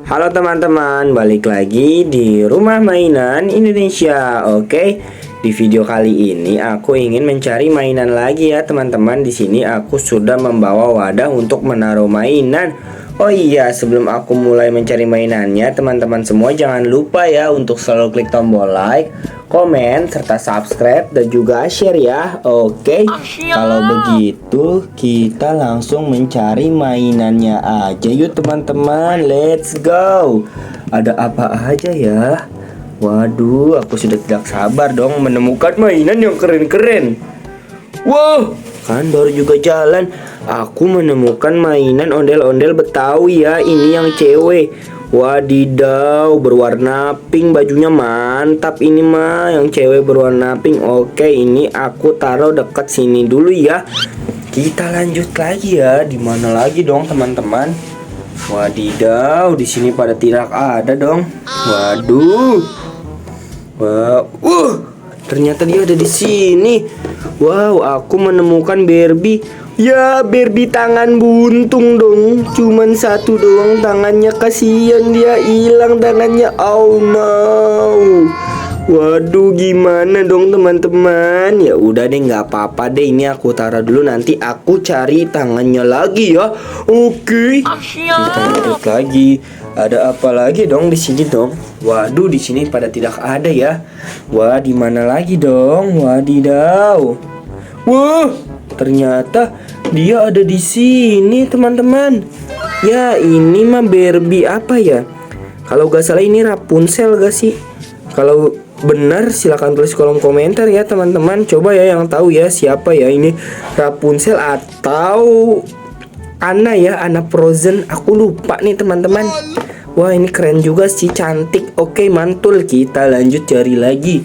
Halo teman-teman, balik lagi di Rumah Mainan Indonesia. Oke, di video kali ini aku ingin mencari mainan lagi ya teman-teman. Di sini aku sudah membawa wadah untuk menaruh mainan. Oh iya, sebelum aku mulai mencari mainannya, teman-teman semua jangan lupa ya untuk selalu klik tombol like, komen, serta subscribe dan juga share ya. Oke, kalau begitu kita langsung mencari mainannya aja yuk teman-teman. Let's go. Ada apa aja ya? Waduh, aku sudah tidak sabar dong menemukan mainan yang keren-keren. Wow, kan baru juga jalan aku menemukan mainan ondel-ondel Betawi ya. Ini yang cewek. Wadidaw, berwarna pink, bajunya mantap ini mah. Yang cewek berwarna pink. Oke, ini aku taruh dekat sini dulu ya. Kita lanjut lagi ya. Di mana lagi dong teman-teman? Wadidaw, di sini pada tidak ada dong. Waduh. Ternyata dia ada di sini. Wow, aku menemukan Barbie. Ya, Barbie tangan buntung dong. Cuman satu doang tangannya, kasihan dia hilang tangannya. Oh no. Waduh, gimana dong teman-teman? Ya udah deh, nggak apa-apa deh. Ini aku taruh dulu, nanti aku cari tangannya lagi ya. Oke. Kita lihat lagi. Ada apa lagi dong di sini dong? Waduh, di sini pada tidak ada ya. Wah, di mana lagi dong? Wadidaw. Wah, ternyata dia ada di sini teman-teman. Ya, ini mah Barbie apa ya? Kalau gak salah ini Rapunzel gak sih? Kalau benar silahkan tulis kolom komentar ya teman-teman. Coba ya yang tahu ya siapa ya ini, Rapunzel atau Anna ya, Anna Frozen. Aku lupa nih teman-teman. Wah, ini keren juga sih, cantik. Oke, mantul. Kita lanjut cari lagi.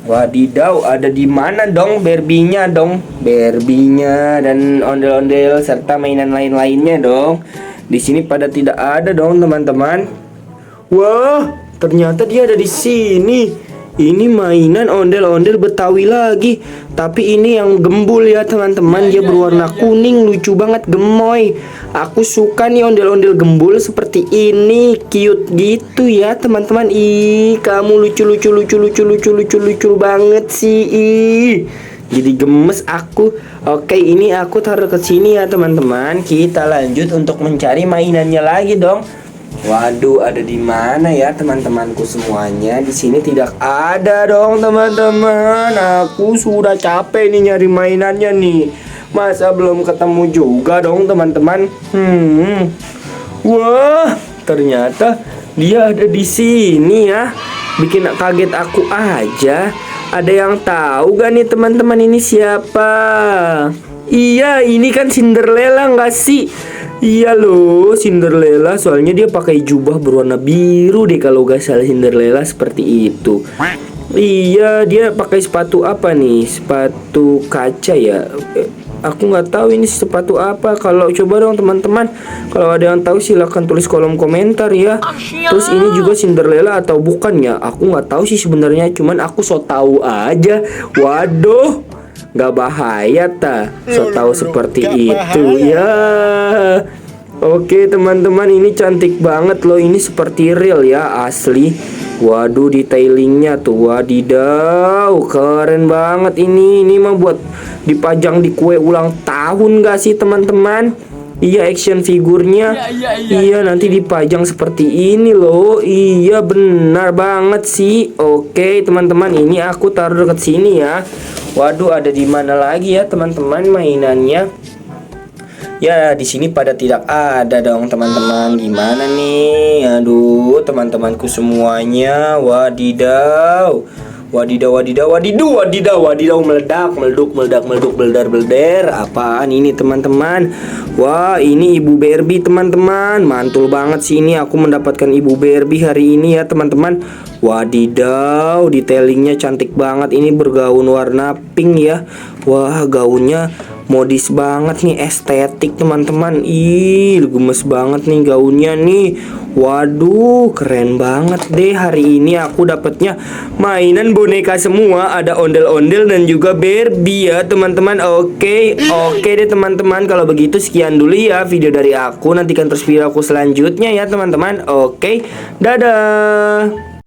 Wadidaw, ada di mana dong Barbie-nya dong? Barbie-nya dan ondel-ondel serta mainan lain-lainnya dong. Di sini pada tidak ada dong teman-teman. Wah, ternyata dia ada di sini. Ini mainan ondel-ondel Betawi lagi. Tapi ini yang gembul ya teman-teman. Dia berwarna kuning, lucu banget, gemoy. Aku suka nih ondel-ondel gembul seperti ini. Cute gitu ya teman-teman. Ih, kamu lucu banget sih. Ih, jadi gemes aku. Oke, ini aku taruh ke sini ya teman-teman. Kita lanjut untuk mencari mainannya lagi dong. Waduh, ada di mana ya teman-temanku semuanya? Di sini tidak ada dong teman-teman. Aku sudah capek nih nyari mainannya nih. Masa belum ketemu juga dong teman-teman? Wah, ternyata dia ada di sini ya. Bikin kaget aku aja. Ada yang tahu gak nih teman-teman ini siapa? Iya, ini kan Cinderella nggak sih? Iya loh, Cinderella. Soalnya dia pakai jubah berwarna biru deh kalau gak salah, Cinderella seperti itu. Iya, dia pakai sepatu apa nih? Sepatu kaca ya? Aku nggak tahu ini sepatu apa. Kalau coba dong teman-teman, kalau ada yang tahu silahkan tulis kolom komentar ya. Terus ini juga Cinderella atau bukan ya? Aku nggak tahu sih sebenarnya. Cuman aku so tahu aja. Waduh, nggak bahaya ta? So tahu seperti itu ya. Oke teman-teman, ini cantik banget loh. Ini seperti real ya, asli. Waduh, detailingnya tuh, wadidaw, keren banget ini. Ini mah buat dipajang di kue ulang tahun gak sih teman-teman? Iya, action figurnya. Iya, nanti dipajang seperti ini loh. Iya, benar banget sih. Oke teman-teman, ini aku taruh dekat sini ya. Waduh, ada di mana lagi ya teman-teman mainannya? Ya, di sini pada tidak ada dong teman-teman. Gimana nih? Aduh, teman-temanku semuanya. Wadidaw. Wadidaw, meledak, beledar. Apaan ini teman-teman? Wah, ini Ibu Barbie teman-teman. Mantul banget sih ini, aku mendapatkan Ibu Barbie hari ini ya teman-teman. Wadidaw, detailingnya cantik banget. Ini bergaun warna pink ya. Wah, gaunnya modis banget nih, estetik teman-teman. Ih, gemes banget nih gaunnya nih. Waduh, keren banget deh. Hari ini aku dapatnya mainan boneka semua. Ada ondel-ondel dan juga Barbie ya teman-teman. Oke deh teman-teman. Kalau begitu sekian dulu ya video dari aku. Nantikan terus video aku selanjutnya ya teman-teman. Oke, dadah.